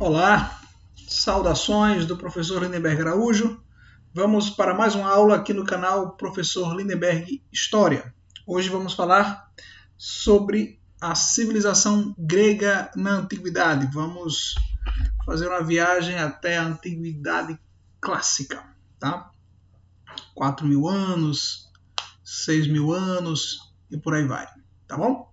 Olá, saudações do professor Lindenberg Araújo. Vamos para mais uma aula aqui no canal Professor Lindenberg História. Hoje vamos falar sobre a civilização grega na Antiguidade. Vamos fazer uma viagem até a Antiguidade Clássica, tá? 4.000 anos, 6.000 anos e por aí vai, tá bom?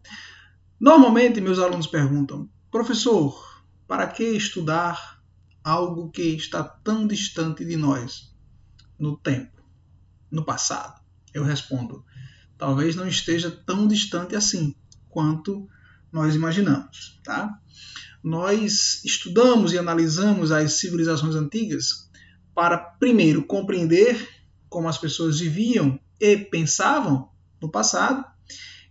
Normalmente meus alunos perguntam, professor, para que estudar algo que está tão distante de nós no tempo, no passado? Eu respondo, talvez não esteja tão distante assim quanto nós imaginamos, tá? Nós estudamos e analisamos as civilizações antigas para, primeiro, compreender como as pessoas viviam e pensavam no passado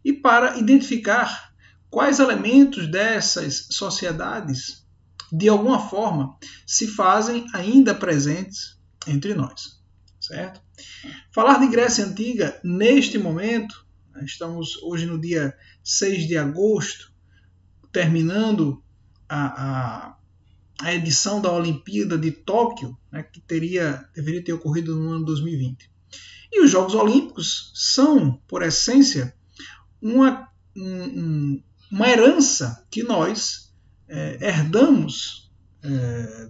e para identificar quais elementos dessas sociedades, de alguma forma, se fazem ainda presentes entre nós, certo? Falar de Grécia Antiga, neste momento, estamos hoje no dia 6 de agosto, terminando a edição da Olimpíada de Tóquio, né, que deveria ter ocorrido no ano 2020. E os Jogos Olímpicos são, por essência, uma herança que nós herdamos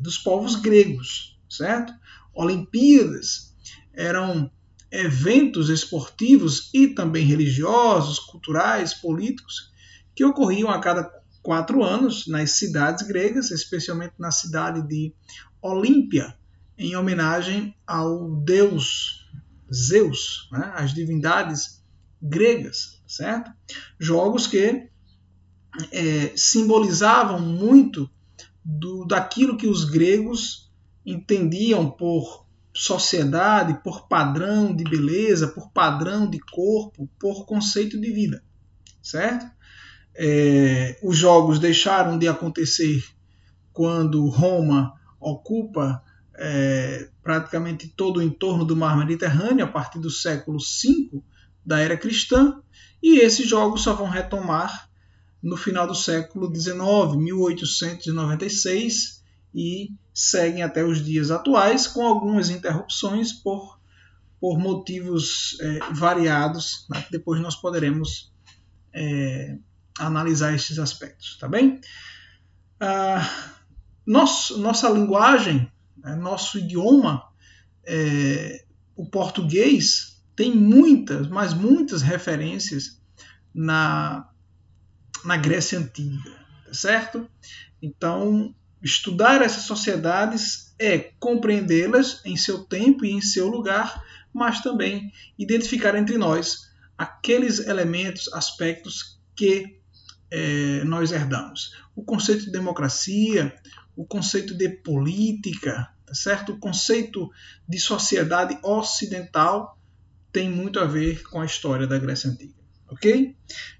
dos povos gregos, certo? Olimpíadas eram eventos esportivos e também religiosos, culturais, políticos, que ocorriam a cada 4 anos nas cidades gregas, especialmente na cidade de Olímpia, em homenagem ao deus Zeus, né? As divindades gregas, certo? Jogos que simbolizavam muito daquilo que os gregos entendiam por sociedade, por padrão de beleza, por padrão de corpo, por conceito de vida, certo? Os jogos deixaram de acontecer quando Roma ocupa praticamente todo o entorno do mar Mediterrâneo, a partir do século V da era cristã, e esses jogos só vão retomar no final do século XIX, 1896, e seguem até os dias atuais, com algumas interrupções por motivos variados, né, que depois nós poderemos analisar esses aspectos, tá bem? Nossa linguagem, nosso idioma, o português, tem muitas, mas muitas referências na Grécia Antiga, certo? Então, estudar essas sociedades é compreendê-las em seu tempo e em seu lugar, mas também identificar entre nós aqueles elementos, aspectos que nós herdamos. O conceito de democracia, o conceito de política, certo? O conceito de sociedade ocidental tem muito a ver com a história da Grécia Antiga, ok?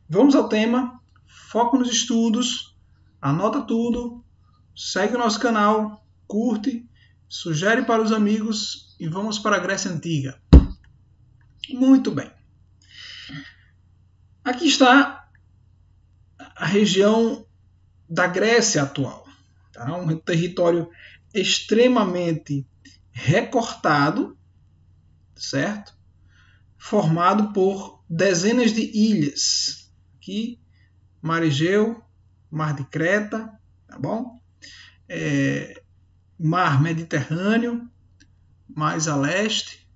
Vamos ao tema. Foco nos estudos, anota tudo, segue o nosso canal, curte, sugere para os amigos e vamos para a Grécia Antiga. Muito bem. Aqui está a região da Grécia atual. Tá? Um território extremamente recortado, certo? Formado por dezenas de ilhas. Aqui, Mar Egeu, Mar de Creta, tá bom? Mar Mediterrâneo, mais a leste.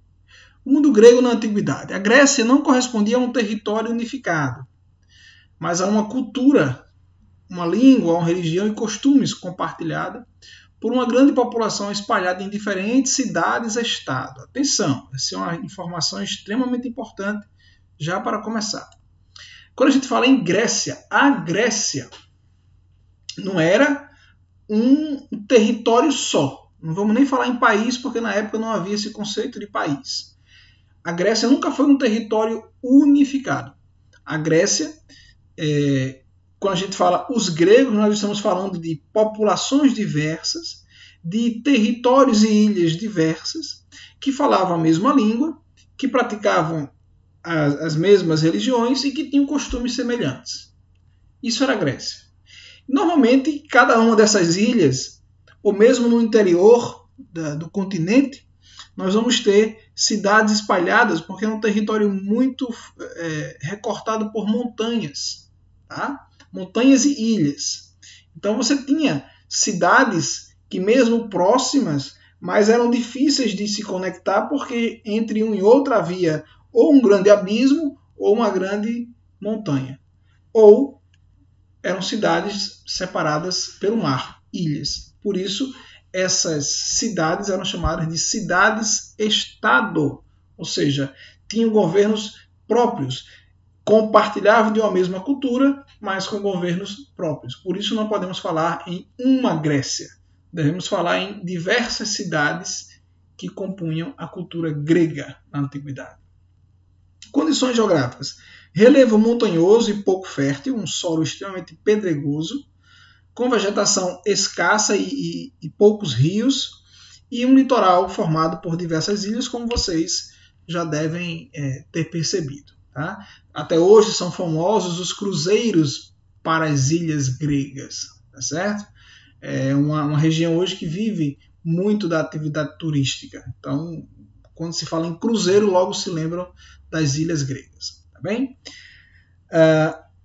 O mundo grego na antiguidade. A Grécia não correspondia a um território unificado, mas a uma cultura, uma língua, uma religião e costumes compartilhada por uma grande população espalhada em diferentes cidades-estado. Atenção, essa é uma informação extremamente importante já para começar. Quando a gente fala em Grécia, a Grécia não era um território só. Não vamos nem falar em país, porque na época não havia esse conceito de país. A Grécia nunca foi um território unificado. A Grécia, quando a gente fala os gregos, nós estamos falando de populações diversas, de territórios e ilhas diversas, que falavam a mesma língua, que praticavam as mesmas religiões e que tinham costumes semelhantes. Isso era a Grécia. Normalmente, cada uma dessas ilhas ou mesmo no interior do continente, nós vamos ter cidades espalhadas, porque é um território muito recortado por montanhas, tá? Montanhas e ilhas. Então você tinha cidades que mesmo próximas, mas eram difíceis de se conectar, porque entre um e outro havia ou um grande abismo ou uma grande montanha. Ou eram cidades separadas pelo mar, ilhas. Por isso, essas cidades eram chamadas de cidades-estado, ou seja, tinham governos próprios, compartilhavam de uma mesma cultura, mas com governos próprios. Por isso não podemos falar em uma Grécia, devemos falar em diversas cidades que compunham a cultura grega na antiguidade. Condições geográficas: relevo montanhoso e pouco fértil, um solo extremamente pedregoso, com vegetação escassa e poucos rios, e um litoral formado por diversas ilhas, como vocês já devem ter percebido. Tá? Até hoje são famosos os cruzeiros para as ilhas gregas, tá certo? É uma região hoje que vive muito da atividade turística. Então, quando se fala em cruzeiro, logo se lembram das ilhas gregas. Tá bem?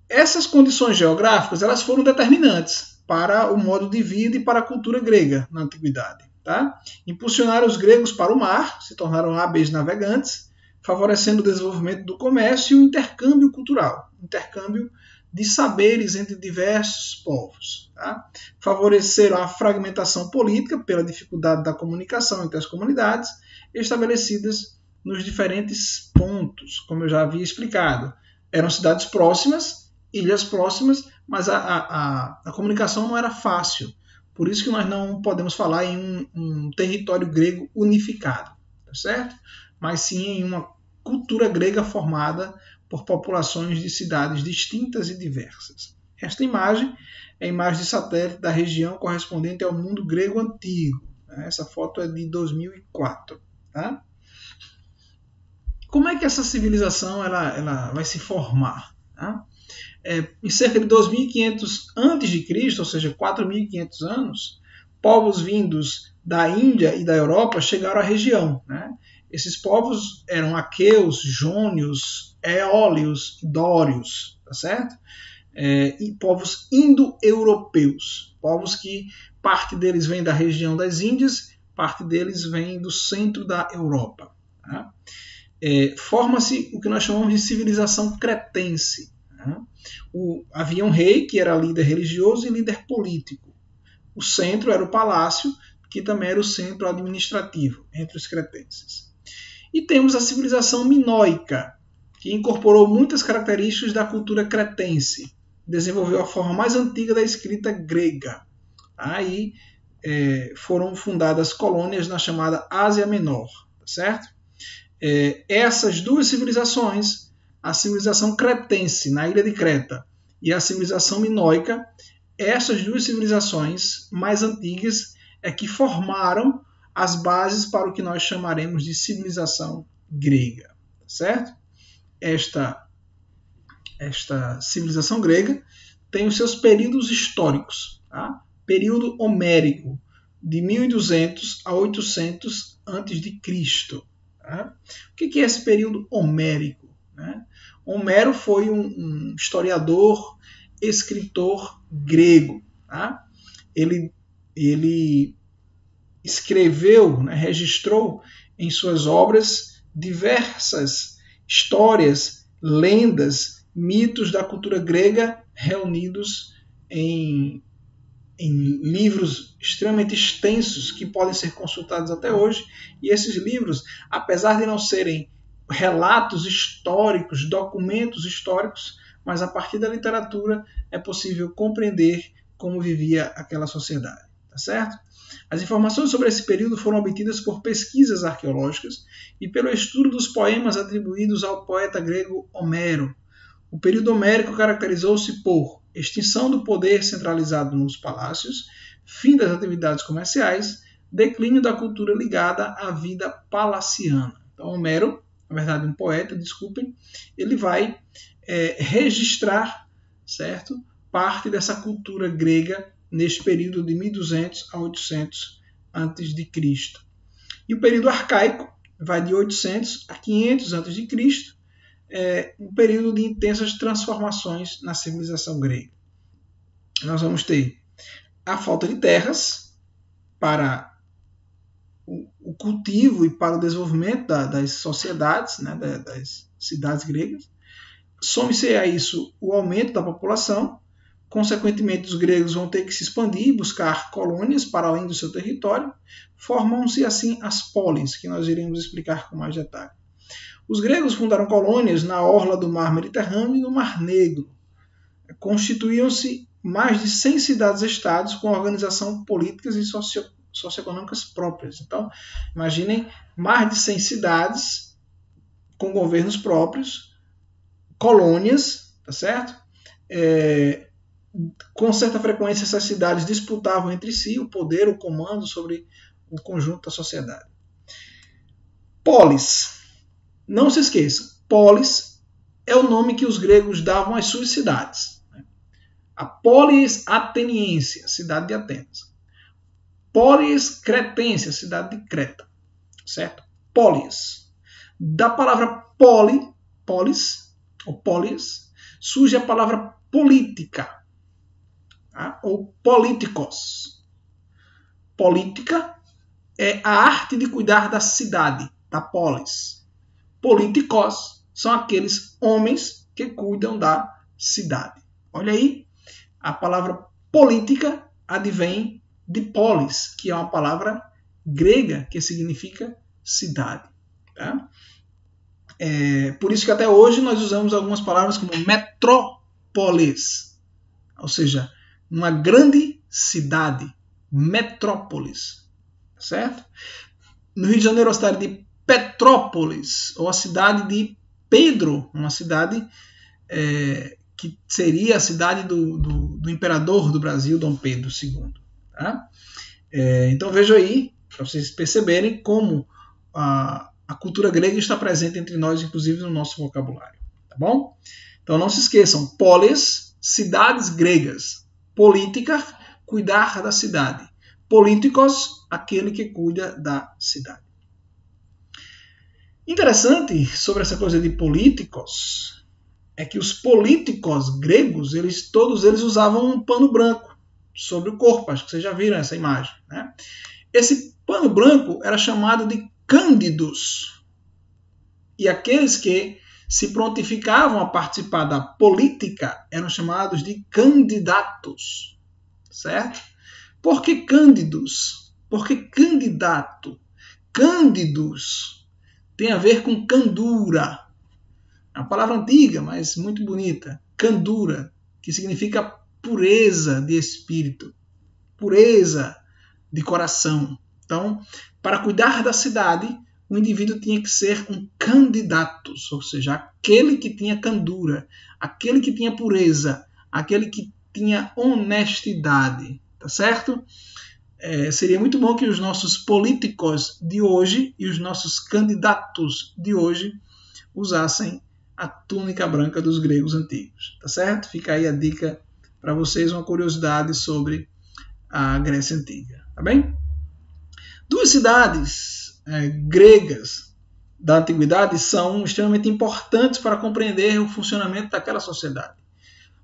Essas condições geográficas elas foram determinantes para o modo de vida e para a cultura grega na antiguidade. Tá? Impulsionaram os gregos para o mar, se tornaram hábeis navegantes, favorecendo o desenvolvimento do comércio e o intercâmbio cultural, intercâmbio de saberes entre diversos povos. Tá? Favoreceram a fragmentação política pela dificuldade da comunicação entre as comunidades estabelecidas nos diferentes pontos, como eu já havia explicado. Eram cidades próximas, ilhas próximas, mas a comunicação não era fácil. Por isso que nós não podemos falar em um território grego unificado, tá certo? Mas sim em uma cultura grega formada por populações de cidades distintas e diversas. Esta imagem é a imagem de satélite da região correspondente ao mundo grego antigo. Essa foto é de 2004. Tá? Como é que essa civilização ela vai se formar? Tá? Em cerca de 2500 a.C., ou seja, 4.500 anos, povos vindos da Índia e da Europa chegaram à região. Né? Esses povos eram aqueus, jônios, eólios e dórios, tá certo? E povos indo-europeus, povos que parte deles vem da região das Índias, parte deles vem do centro da Europa. Tá? Forma-se o que nós chamamos de civilização cretense. Tá? Havia um rei que era líder religioso e líder político. O centro era o palácio, que também era o centro administrativo entre os cretenses. E temos a civilização minoica, que incorporou muitas características da cultura cretense, desenvolveu a forma mais antiga da escrita grega. Aí foram fundadas colônias na chamada Ásia Menor, certo? Essas duas civilizações, a civilização cretense na ilha de Creta e a civilização minoica, essas duas civilizações mais antigas é que formaram as bases para o que nós chamaremos de civilização grega, certo? Esta civilização grega tem os seus períodos históricos. Tá? Período homérico, de 1200 a 800 a.C. Tá? O que é esse período homérico? Né? Homero foi um historiador, escritor grego. Tá? Ele escreveu, registrou em suas obras diversas histórias, lendas, mitos da cultura grega reunidos em livros extremamente extensos que podem ser consultados até hoje. E esses livros, apesar de não serem relatos históricos, documentos históricos, mas a partir da literatura é possível compreender como vivia aquela sociedade. Tá certo? As informações sobre esse período foram obtidas por pesquisas arqueológicas e pelo estudo dos poemas atribuídos ao poeta grego Homero. O período homérico caracterizou-se por extinção do poder centralizado nos palácios, fim das atividades comerciais, declínio da cultura ligada à vida palaciana. Então, Homero, na verdade um poeta, ele vai registrar, certo, parte dessa cultura grega neste período de 1200 a 800 a.C. E o período arcaico vai de 800 a 500 a.C., um período de intensas transformações na civilização grega. Nós vamos ter a falta de terras para o cultivo e para o desenvolvimento das sociedades, né, das cidades gregas. Some-se a isso o aumento da população. Consequentemente, os gregos vão ter que se expandir e buscar colônias para além do seu território. Formam-se assim as polis, que nós iremos explicar com mais detalhe. Os gregos fundaram colônias na orla do mar Mediterrâneo e no Mar Negro. Constituíam-se mais de 100 cidades-estados com organização políticas e socioeconômicas próprias. Então, imaginem mais de 100 cidades com governos próprios, colônias, tá certo? Com certa frequência, essas cidades disputavam entre si o poder, o comando sobre o conjunto da sociedade. Polis. Não se esqueçam, polis é o nome que os gregos davam às suas cidades. A polis ateniense, a cidade de Atenas. Polis cretense, a cidade de Creta. Certo? Polis. Da palavra polis, ou polis, surge a palavra política, tá? Ou políticos. Política é a arte de cuidar da cidade, da polis. Políticos são aqueles homens que cuidam da cidade. Olha aí, a palavra política advém de polis, que é uma palavra grega que significa cidade. Tá? Por isso que até hoje nós usamos algumas palavras como metrópolis, ou seja, uma grande cidade, metrópolis, certo? No Rio de Janeiro, a cidade de Petrópolis, ou a cidade de Pedro, uma cidade que seria a cidade do imperador do Brasil, Dom Pedro II. Tá? Então vejam aí, para vocês perceberem como a cultura grega está presente entre nós, inclusive no nosso vocabulário. Tá bom? Então não se esqueçam, polis, cidades gregas. Política, cuidar da cidade. Políticos, aquele que cuida da cidade. Interessante sobre essa coisa de políticos é que os políticos gregos, todos eles usavam um pano branco sobre o corpo. Acho que vocês já viram essa imagem, né? Esse pano branco era chamado de cândidos. E aqueles que se prontificavam a participar da política eram chamados de candidatos. Certo? Por que cândidos? Por que candidato? Cândidos tem a ver com candura. É uma palavra antiga, mas muito bonita. Candura, que significa pureza de espírito, pureza de coração. Então, para cuidar da cidade, o indivíduo tinha que ser um candidato, ou seja, aquele que tinha candura, aquele que tinha pureza, aquele que tinha honestidade. Tá certo? Seria muito bom que os nossos políticos de hoje e os nossos candidatos de hoje usassem a túnica branca dos gregos antigos. Tá certo? Fica aí a dica para vocês, uma curiosidade sobre a Grécia Antiga. Tá bem? Duas cidades gregas da Antiguidade são extremamente importantes para compreender o funcionamento daquela sociedade.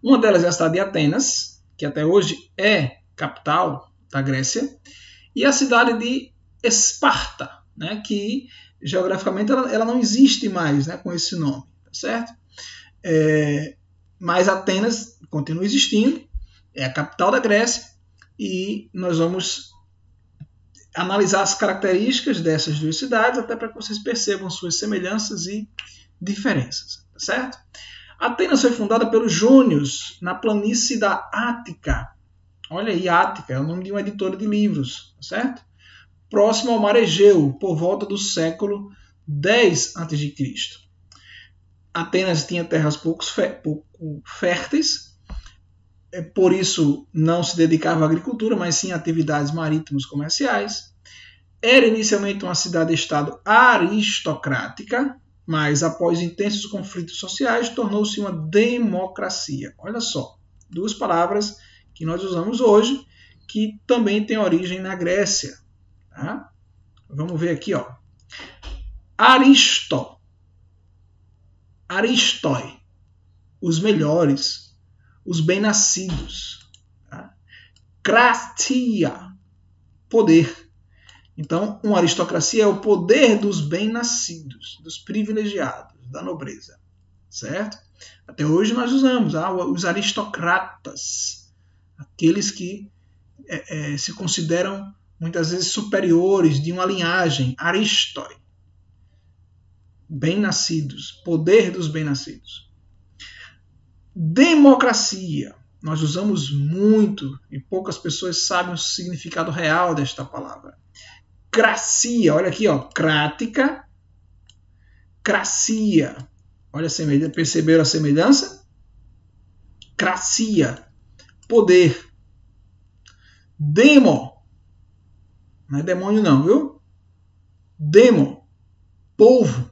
Uma delas é a cidade de Atenas, que até hoje é capital da Grécia, e a cidade de Esparta, né, que geograficamente ela não existe mais, né, com esse nome, tá certo? Mas Atenas continua existindo, é a capital da Grécia, e nós vamos analisar as características dessas duas cidades, até para que vocês percebam suas semelhanças e diferenças, tá certo? Atenas foi fundada pelos jônios na planície da Ática. Olha aí, Ática é o nome de uma editora de livros, certo? Próximo ao mar Egeu, por volta do século X a.C. Atenas tinha terras pouco férteis, por isso não se dedicava à agricultura, mas sim a atividades marítimas comerciais. Era inicialmente uma cidade-estado aristocrática, mas após intensos conflitos sociais tornou-se uma democracia. Olha só, duas palavras que nós usamos hoje, que também tem origem na Grécia. Tá? Vamos ver aqui, ó. Aristoi, os melhores, os bem-nascidos. Tá? Kratia, poder. Então, uma aristocracia é o poder dos bem-nascidos, dos privilegiados, da nobreza. Certo? Até hoje nós usamos os aristocratas, aqueles que se consideram muitas vezes superiores de uma linhagem, aristoi, bem-nascidos, poder dos bem-nascidos. Democracia, nós usamos muito e poucas pessoas sabem o significado real desta palavra. Cracia, olha aqui, ó, crática, cracia. Olha, perceberam a semelhança? Cracia, poder. Demo, não é demônio não, viu? Demo, povo.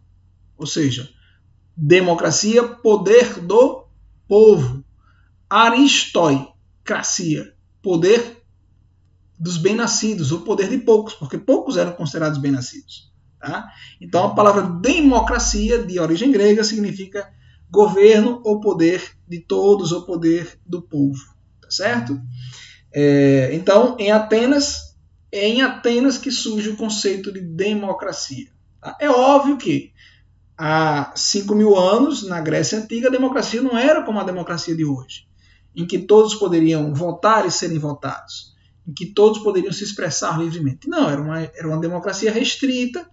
Ou seja, democracia, poder do povo. Aristoi, cracia, poder dos bem-nascidos, o poder de poucos, porque poucos eram considerados bem-nascidos. Tá? Então a palavra democracia, de origem grega, significa governo ou poder de todos, ou poder do povo. Tá certo? Então, é em Atenas que surge o conceito de democracia. Tá? É óbvio que há 5.000 anos, na Grécia Antiga, a democracia não era como a democracia de hoje, em que todos poderiam votar e serem votados, em que todos poderiam se expressar livremente. Não, era uma democracia restrita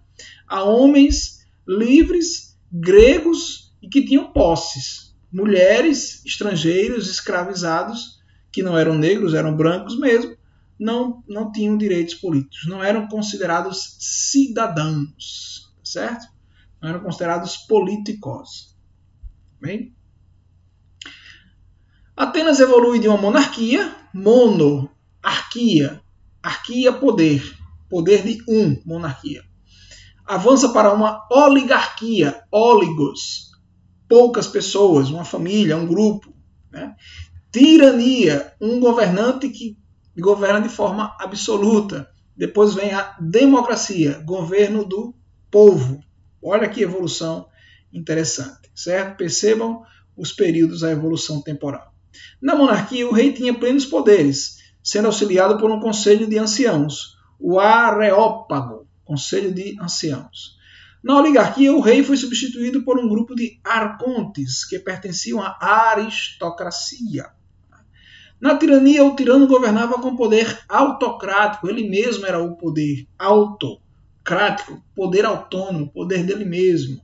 a homens livres, gregos e que tinham posses. Mulheres, estrangeiros, escravizados, que não eram negros, eram brancos mesmo, não tinham direitos políticos, não eram considerados cidadãos, certo? Não eram considerados políticos. Bem? Atenas evolui de uma monarquia, monarquia, arquia, poder de monarquia. Avança para uma oligarquia, oligos, poucas pessoas, uma família, um grupo. Né? Tirania, um governante que governa de forma absoluta. Depois vem a democracia, governo do povo. Olha que evolução interessante, certo? Percebam os períodos da evolução temporal. Na monarquia, o rei tinha plenos poderes, sendo auxiliado por um conselho de anciãos, o Areópago, conselho de anciãos. Na oligarquia, o rei foi substituído por um grupo de arcontes, que pertenciam à aristocracia. Na tirania, o tirano governava com poder autocrático, ele mesmo era o poder autocrático, poder autônomo, poder dele mesmo.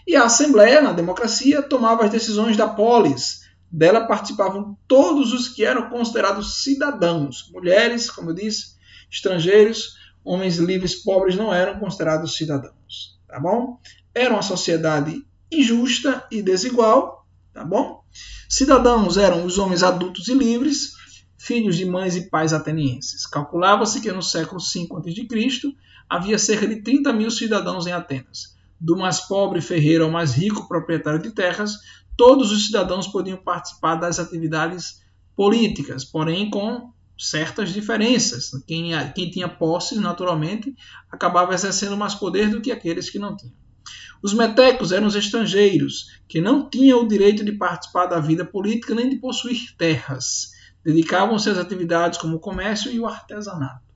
E a Assembleia, na democracia, tomava as decisões da polis. Dela participavam todos os que eram considerados cidadãos, mulheres, como eu disse, estrangeiros, homens livres, pobres não eram considerados cidadãos, tá bom? Era uma sociedade injusta e desigual, tá bom? Cidadãos eram os homens adultos e livres, filhos de mães e pais atenienses. Calculava-se que no século V a.C. havia cerca de 30.000 cidadãos em Atenas. Do mais pobre ferreiro ao mais rico proprietário de terras, todos os cidadãos podiam participar das atividades políticas, porém com certas diferenças. Quem tinha posses, naturalmente, acabava exercendo mais poder do que aqueles que não tinham. Os metecos eram os estrangeiros, que não tinham o direito de participar da vida política nem de possuir terras. Dedicavam-se às atividades como o comércio e o artesanato.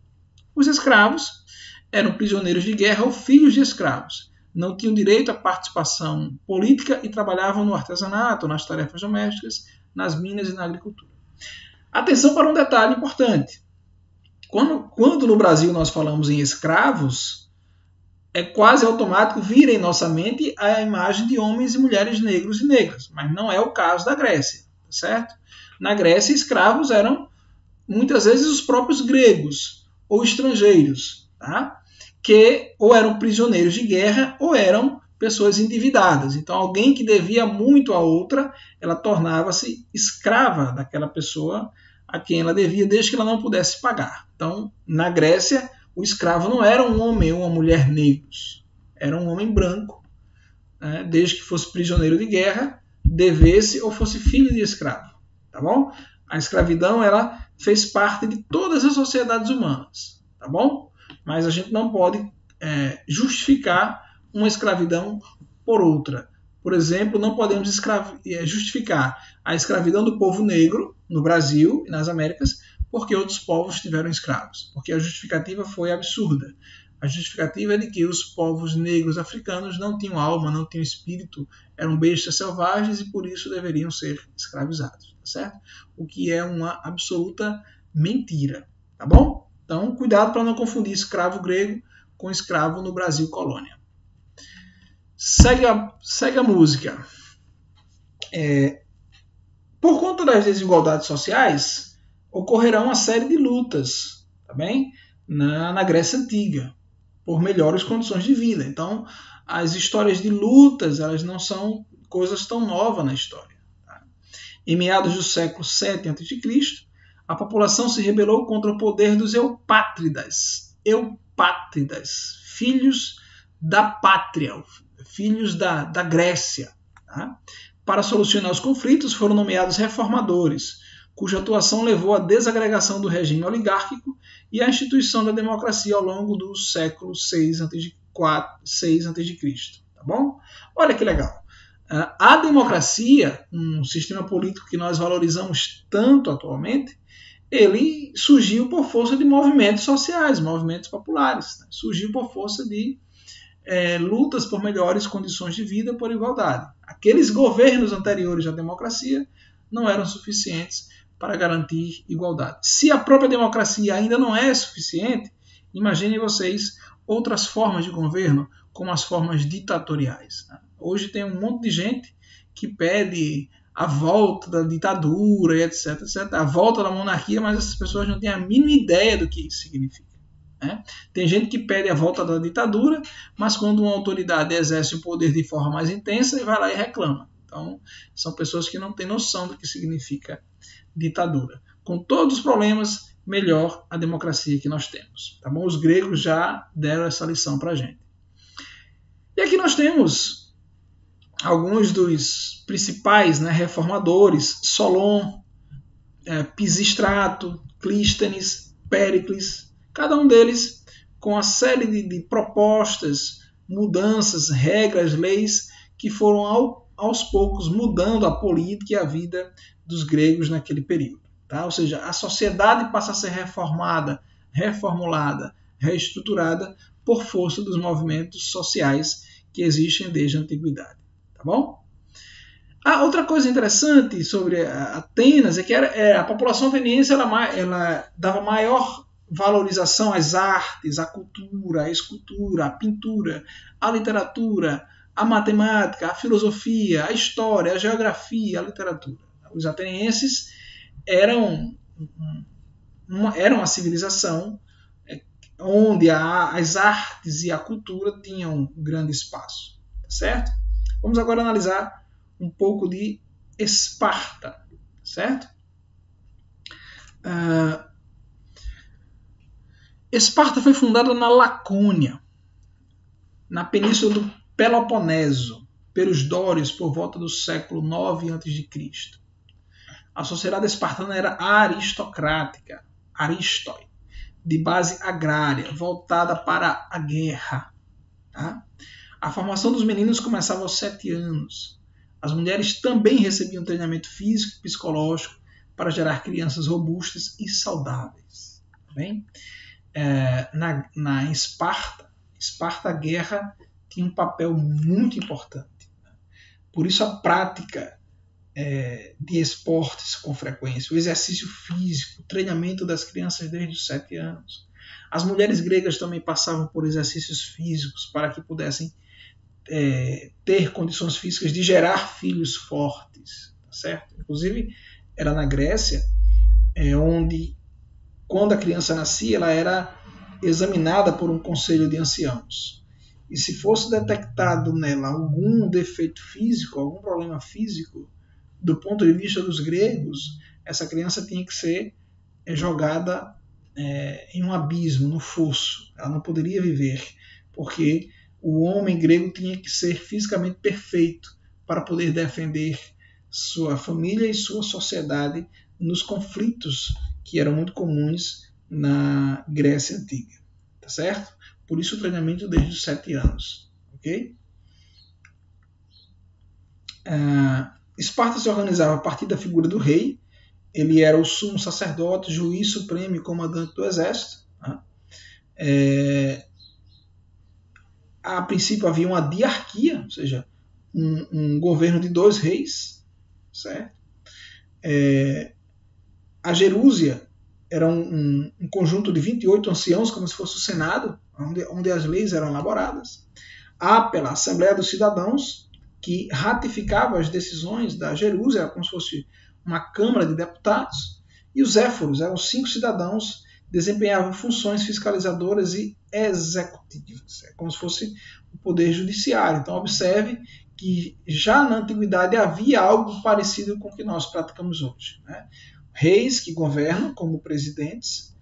Os escravos eram prisioneiros de guerra ou filhos de escravos. Não tinham direito à participação política e trabalhavam no artesanato, nas tarefas domésticas, nas minas e na agricultura. Atenção para um detalhe importante. Quando no Brasil nós falamos em escravos, é quase automático vir em nossa mente a imagem de homens e mulheres negros e negras, mas não é o caso da Grécia, certo? Na Grécia, escravos eram muitas vezes os próprios gregos ou estrangeiros, tá? Que ou eram prisioneiros de guerra ou eram pessoas endividadas. Então, alguém que devia muito a outra, ela tornava-se escrava daquela pessoa a quem ela devia, desde que ela não pudesse pagar. Então, na Grécia, o escravo não era um homem ou uma mulher negros, era um homem branco, né? Desde que fosse prisioneiro de guerra, devesse ou fosse filho de escravo. Tá bom? A escravidão ela fez parte de todas as sociedades humanas, tá bom? Mas a gente não pode justificar uma escravidão por outra. Por exemplo, não podemos justificar a escravidão do povo negro no Brasil e nas Américas porque outros povos tiveram escravos, porque a justificativa foi absurda. A justificativa é de que os povos negros africanos não tinham alma, não tinham espírito, eram bestas selvagens e por isso deveriam ser escravizados, tá certo? O que é uma absoluta mentira, tá bom? Então, cuidado para não confundir escravo grego com escravo no Brasil colônia. Segue a música. Por conta das desigualdades sociais, ocorrerá uma série de lutas, tá bem? Na Grécia Antiga, por melhores condições de vida. Então, as histórias de lutas, elas não são coisas tão novas na história. Tá? Em meados do século VII a.C., a população se rebelou contra o poder dos eupátridas. Eupátridas, filhos da pátria, filhos da Grécia. Tá? Para solucionar os conflitos, foram nomeados reformadores, cuja atuação levou à desagregação do regime oligárquico e à instituição da democracia ao longo do século VI a.C. Tá bom? Olha que legal. A democracia, um sistema político que nós valorizamos tanto atualmente, ele surgiu por força de movimentos sociais, movimentos populares. Né? Surgiu por força de lutas por melhores condições de vida, por igualdade. Aqueles governos anteriores à democracia não eram suficientes para garantir igualdade. Se a própria democracia ainda não é suficiente, imaginem vocês outras formas de governo, como as formas ditatoriais. Né? Hoje tem um monte de gente que pede a volta da ditadura, etc., a volta da monarquia, mas essas pessoas não têm a mínima ideia do que isso significa. Né? Tem gente que pede a volta da ditadura, mas quando uma autoridade exerce o poder de forma mais intensa, ele vai lá e reclama. Então, são pessoas que não têm noção do que significa ditadura. Com todos os problemas, melhor a democracia que nós temos. Tá bom? Os gregos já deram essa lição para a gente. E aqui nós temos alguns dos principais reformadores: Solon, Pisístrato, Clístenes, Péricles, cada um deles com a série de propostas, mudanças, regras, leis que foram aos poucos mudando a política e a vida dos gregos naquele período. Tá? Ou seja, a sociedade passa a ser reformada, reformulada, reestruturada por força dos movimentos sociais que existem desde a antiguidade. Tá bom? Outra coisa interessante sobre Atenas é que a população ateniense ela dava maior valorização às artes, à cultura, à escultura, à pintura, à literatura, à matemática, à filosofia, à história, à geografia, à literatura. Os atenienses eram uma civilização onde as artes e a cultura tinham um grande espaço. Tá certo? Vamos agora analisar um pouco de Esparta. Certo? Esparta foi fundada na Lacônia, na península do Peloponeso, pelos dórios por volta do século IX a.C. A sociedade espartana era aristocrática, aristoi, de base agrária, voltada para a guerra. Tá? A formação dos meninos começava aos 7 anos. As mulheres também recebiam treinamento físico e psicológico para gerar crianças robustas e saudáveis. Tá bem? Na Esparta, a guerra tinha um papel muito importante. Por isso a prática de esportes com frequência, o exercício físico, o treinamento das crianças desde os 7 anos. As mulheres gregas também passavam por exercícios físicos para que pudessem ter condições físicas de gerar filhos fortes. Tá certo? Inclusive, era na Grécia onde, quando a criança nascia, ela era examinada por um conselho de anciãos. E se fosse detectado nela algum defeito físico, algum problema físico, do ponto de vista dos gregos, essa criança tinha que ser jogada em um abismo, no fosso. Ela não poderia viver, porque o homem grego tinha que ser fisicamente perfeito para poder defender sua família e sua sociedade nos conflitos que eram muito comuns na Grécia Antiga, tá certo? Por isso o treinamento desde os 7 anos, ok? Esparta se organizava a partir da figura do rei. Ele era o sumo sacerdote, juiz supremo e comandante do exército. A princípio havia uma diarquia, ou seja, um governo de 2 reis, certo? A gerúsia era um conjunto de 28 anciãos, como se fosse o Senado, onde as leis eram elaboradas. A Ápela, a Assembleia dos Cidadãos, que ratificava as decisões da gerúsia, era como se fosse uma Câmara de Deputados. E os éforos eram 5 cidadãos que desempenhavam funções fiscalizadoras e executivas, como se fosse o poder judiciário. Então observe que já na antiguidade havia algo parecido com o que nós praticamos hoje, né? Reis que governam como presidentes,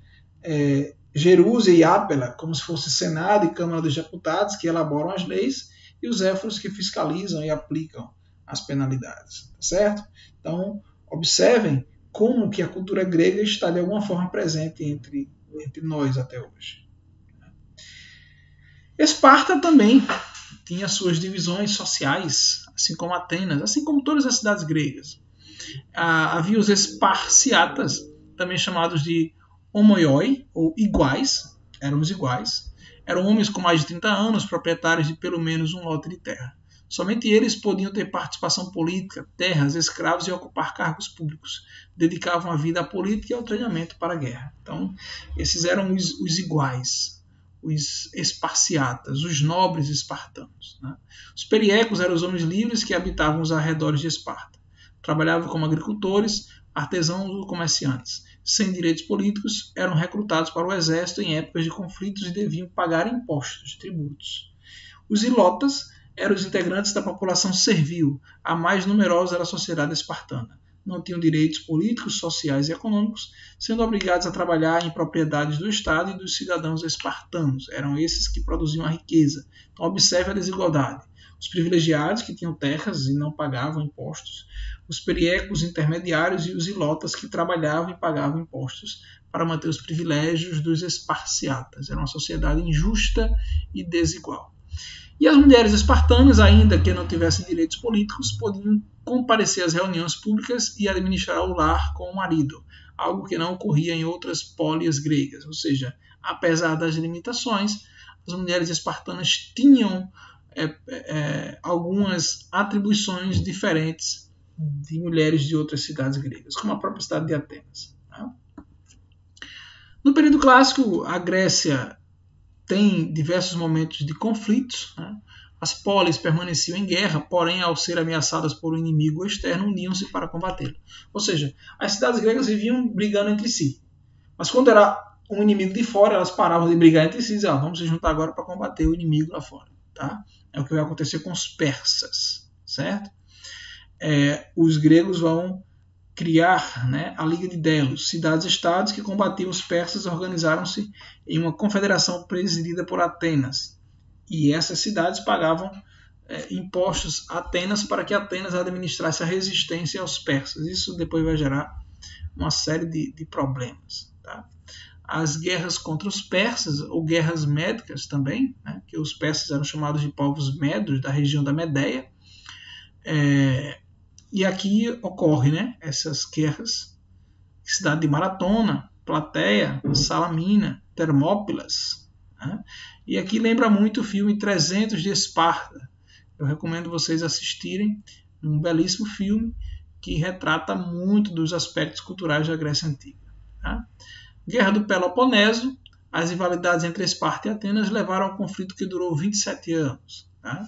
gerúsia e ápela como se fosse Senado e Câmara dos Deputados que elaboram as leis, e os éforos que fiscalizam e aplicam as penalidades, certo? Então observem como que a cultura grega está de alguma forma presente entre nós até hoje. Esparta também tinha suas divisões sociais, assim como Atenas, assim como todas as cidades gregas. Havia os esparciatas, também chamados de homoioi, ou iguais, éramos iguais. Eram homens com mais de 30 anos, proprietários de pelo menos um lote de terra. Somente eles podiam ter participação política, terras, escravos e ocupar cargos públicos. Dedicavam a vida à política e ao treinamento para a guerra. Então, esses eram os iguais, os esparciatas, os nobres espartanos, né? Os periecos eram os homens livres que habitavam os arredores de Esparta. Trabalhavam como agricultores, artesãos ou comerciantes. Sem direitos políticos, eram recrutados para o exército em épocas de conflitos e deviam pagar impostos, tributos. Os ilotas eram os integrantes da população servil, a mais numerosa da sociedade espartana. Não tinham direitos políticos, sociais e econômicos, sendo obrigados a trabalhar em propriedades do Estado e dos cidadãos espartanos. Eram esses que produziam a riqueza. Então observe a desigualdade. Os privilegiados que tinham terras e não pagavam impostos, os periecos intermediários e os ilotas que trabalhavam e pagavam impostos para manter os privilégios dos esparciatas. Era uma sociedade injusta e desigual. E as mulheres espartanas, ainda que não tivessem direitos políticos, podiam comparecer às reuniões públicas e administrar o lar com o marido, algo que não ocorria em outras pólias gregas. Ou seja, apesar das limitações, as mulheres espartanas tinham algumas atribuições diferentes de mulheres de outras cidades gregas, como a própria cidade de Atenas. No período clássico, a Grécia tem diversos momentos de conflitos. As polis permaneciam em guerra, porém, ao ser ameaçadas por um inimigo externo, uniam-se para combatê-lo. Ou seja, as cidades gregas viviam brigando entre si. Mas quando era um inimigo de fora, elas paravam de brigar entre si e diziam, vamos se juntar agora para combater o inimigo lá fora. Tá? É o que vai acontecer com os persas, certo? Os gregos vão criar, né, a Liga de Delos. Cidades-estados que combatiam os persas organizaram-se em uma confederação presidida por Atenas. E essas cidades pagavam impostos a Atenas para que Atenas administrasse a resistência aos persas. Isso depois vai gerar uma série de problemas. Tá? As guerras contra os persas, ou guerras médicas também, né, que os persas eram chamados de povos medos, da região da Medeia. E aqui ocorre, né, essas guerras, cidade de Maratona, Plateia, Salamina, Termópilas. Né? E aqui lembra muito o filme 300 de Esparta. Eu recomendo vocês assistirem, um belíssimo filme que retrata muito dos aspectos culturais da Grécia Antiga. Tá? Guerra do Peloponeso, as rivalidades entre Esparta e Atenas levaram a um conflito que durou 27 anos. Tá?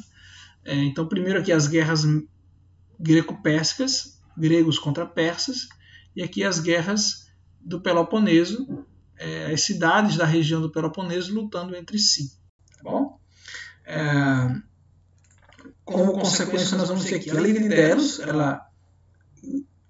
Então, primeiro aqui as guerras greco-pérsicas, gregos contra persas, e aqui as guerras do Peloponeso, as cidades da região do Peloponeso lutando entre si. Tá bom? Como consequência, nós vamos ter aqui a Liga de Delos, ela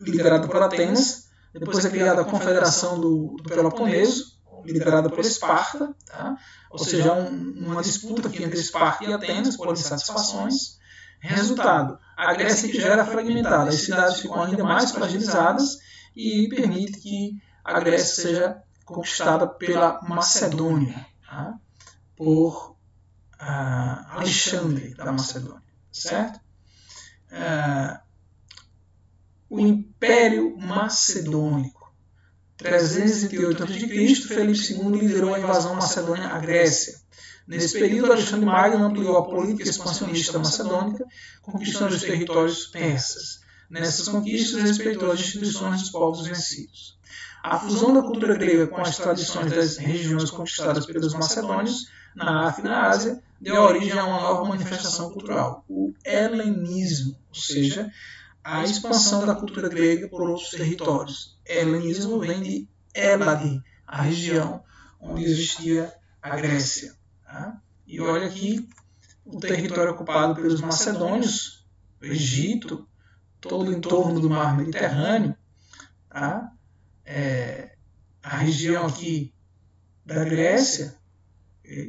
liderada por Atenas, depois é criada a Confederação do Peloponeso, liderada por Esparta, tá? Ou seja, uma disputa aqui entre Esparta e Atenas por insatisfações. Resultado, a Grécia que já era fragmentada, as cidades ficam ainda mais fragilizadas e permite que a Grécia seja conquistada pela Macedônia, tá? Por Alexandre da Macedônia, certo? O Império Macedônico, 308 a.C., Felipe II liderou a invasão macedônia à Grécia. Nesse período, Alexandre Magno ampliou a política expansionista macedônica, conquistando os territórios persas. Nessas conquistas, respeitou as instituições dos povos vencidos. A fusão da cultura grega com as tradições das regiões conquistadas pelos macedônios, na África e na Ásia, deu origem a uma nova manifestação cultural, o helenismo, ou seja, a expansão da cultura grega por outros territórios. Helenismo vem de Hélade, a região onde existia a Grécia. Tá? E olha aqui o território ocupado pelos macedônios, o Egito, todo o entorno do mar Mediterrâneo, tá? A região aqui da Grécia,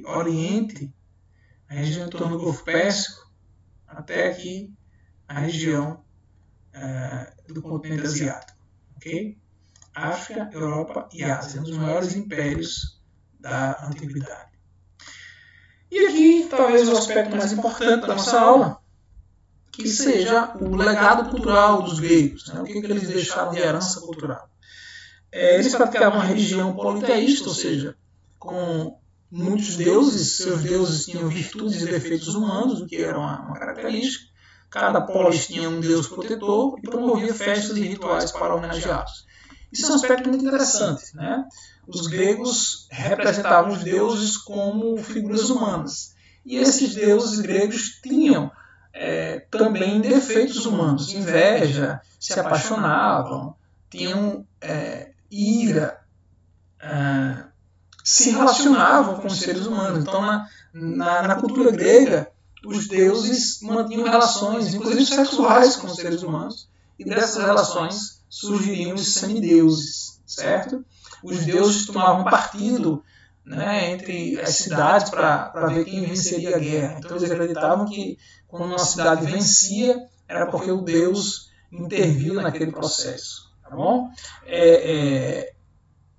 Oriente, a região em torno do Golfo Pérsico, até aqui a região do continente asiático. Okay? África, Europa e Ásia, um dos maiores impérios da antiguidade. E aqui, talvez o aspecto mais importante da nossa aula, que seja o legado cultural dos gregos, né? O que eles deixaram de herança cultural. Eles praticavam uma religião politeísta, ou seja, com muitos deuses, seus deuses tinham virtudes e defeitos humanos, o que era uma característica. Cada polis tinha um deus protetor e promovia festas e rituais para homenageá-los. Isso é um aspecto muito interessante, né? Os gregos representavam os deuses como figuras humanas. E esses deuses gregos tinham também defeitos humanos, inveja, se apaixonavam, tinham ira, se relacionavam com os seres humanos. Então, na cultura grega, os deuses mantinham relações, inclusive sexuais, com os seres humanos, e dessas relações surgiriam os semideuses, certo? Os deuses tomavam partido, né, entre as cidades para ver quem venceria a guerra. Então eles acreditavam que quando uma cidade vencia, era porque o deus interviu naquele processo. Tá bom?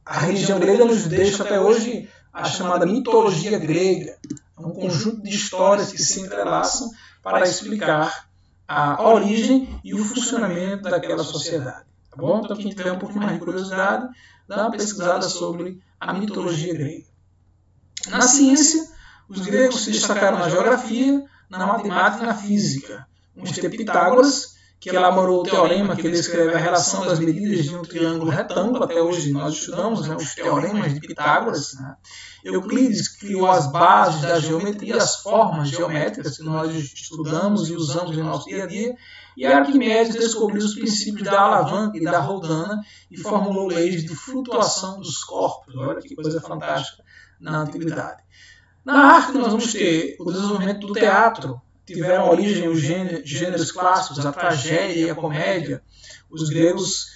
A religião grega nos deixa até hoje a chamada mitologia grega, um conjunto de histórias que se entrelaçam para explicar a origem e o funcionamento daquela sociedade. Tá bom? Então quem tiver um pouquinho mais de curiosidade, dá uma pesquisada sobre a mitologia grega. Na ciência, os gregos se destacaram na geografia, na matemática e na física. Vamos ter Pitágoras, que elaborou o teorema que descreve a relação das medidas de um triângulo retângulo. Até hoje nós estudamos, né, os teoremas de Pitágoras. Né? Euclides criou as bases da geometria, as formas geométricas que nós estudamos e usamos no nosso dia a dia. E Arquimedes descobriu os princípios da alavanca e da roldana e formulou leis de flutuação dos corpos. Olha que coisa fantástica na antiguidade. Na arte nós vamos ter o desenvolvimento do teatro. Tiveram origem os gêneros clássicos, a tragédia e a comédia. Os gregos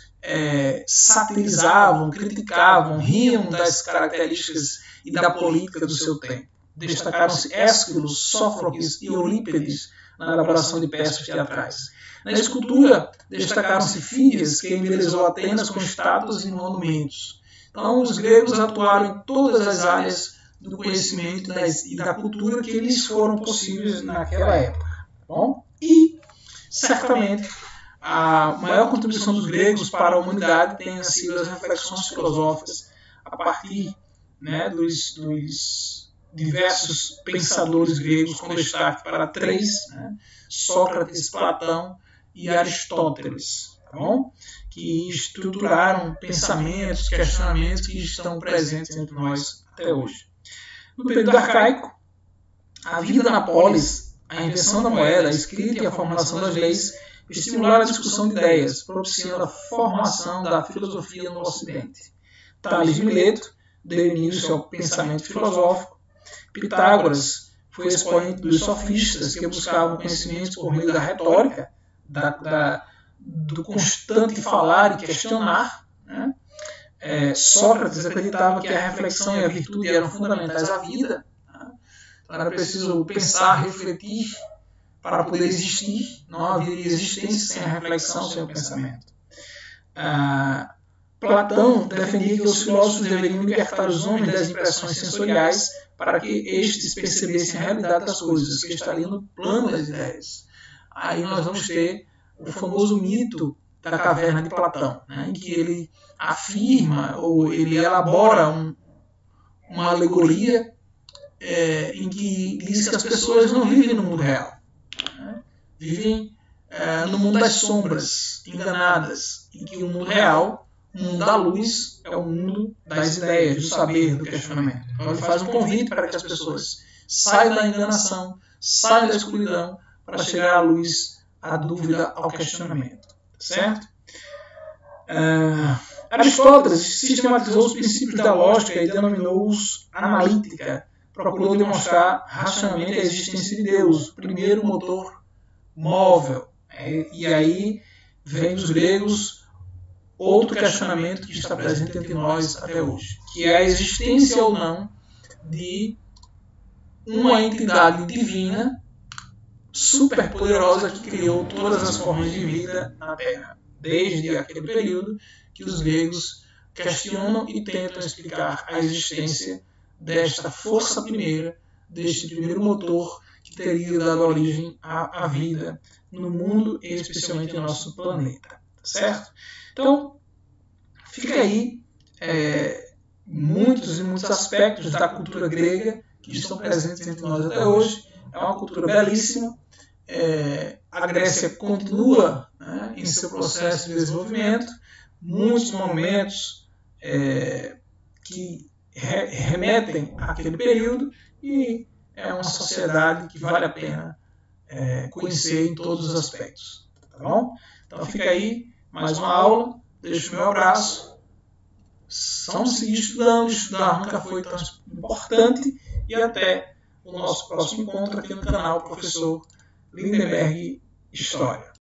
satirizavam, criticavam, riam das características e da política do seu tempo. Destacaram-se Ésquilo, Sófocles e Eurípides na elaboração de peças teatrais. Na escultura, destacaram-se Fídias, que embelezou Atenas com estátuas e monumentos. Então, os gregos atuaram em todas as áreas do conhecimento e da cultura que eles foram possíveis naquela época. Bom? E, certamente, a maior contribuição dos gregos para a humanidade tem sido as reflexões filosóficas a partir, né, dos diversos pensadores gregos, com destaque para três, né, Sócrates, Platão e Aristóteles, tá bom? Que estruturaram pensamentos, questionamentos que estão presentes entre nós até hoje. No período arcaico, a vida na polis, a invenção da moeda, a escrita e a formulação das leis estimularam a discussão de ideias, propiciando a formação da filosofia no Ocidente. Tales de Mileto deu início ao pensamento filosófico. Pitágoras foi expoente dos sofistas, que buscavam conhecimentos por meio da retórica, do constante falar e questionar. Né? Sócrates acreditava que a reflexão e a virtude eram fundamentais à vida. Né? Então era preciso pensar, refletir para poder existir. Não haveria existência sem a reflexão, sem o pensamento. Platão defendia que os filósofos deveriam libertar os homens das impressões sensoriais para que estes percebessem a realidade das coisas, que estariam no plano das ideias. Aí nós vamos ter o famoso mito da caverna de Platão, né, em que ele afirma ou ele elabora uma alegoria em que diz que as pessoas não vivem no mundo real, né, vivem no mundo das sombras, enganadas, em que o mundo real, o mundo da luz, é o mundo das ideias, do saber, do questionamento. Então ele faz um convite para que as pessoas saiam da enganação, saiam da escuridão, para chegar à luz, à dúvida, ao questionamento. Certo? Aristóteles sistematizou os princípios da lógica e denominou-os analítica. Procurou demonstrar racionalmente a existência de Deus, o primeiro motor móvel. E aí vem dos gregos outro questionamento que está presente entre nós até hoje, que é a existência ou não de uma entidade divina superpoderosa que criou todas as formas de vida na Terra, desde aquele período que os gregos questionam e tentam explicar a existência desta força primeira, deste primeiro motor que teria dado origem à vida no mundo e especialmente no nosso planeta. Certo? Então, fica aí muitos e muitos aspectos da cultura grega que estão presentes entre nós até hoje. É uma cultura belíssima. A Grécia continua, né, em seu processo de desenvolvimento. Muitos momentos que remetem àquele período, e é uma sociedade que vale a pena conhecer em todos os aspectos. Tá bom? Então fica aí mais uma aula. Deixo o meu abraço. Vamos seguir estudando. Estudar nunca foi tão importante. E até o nosso próximo encontro aqui no canal Professor Lindenberg História.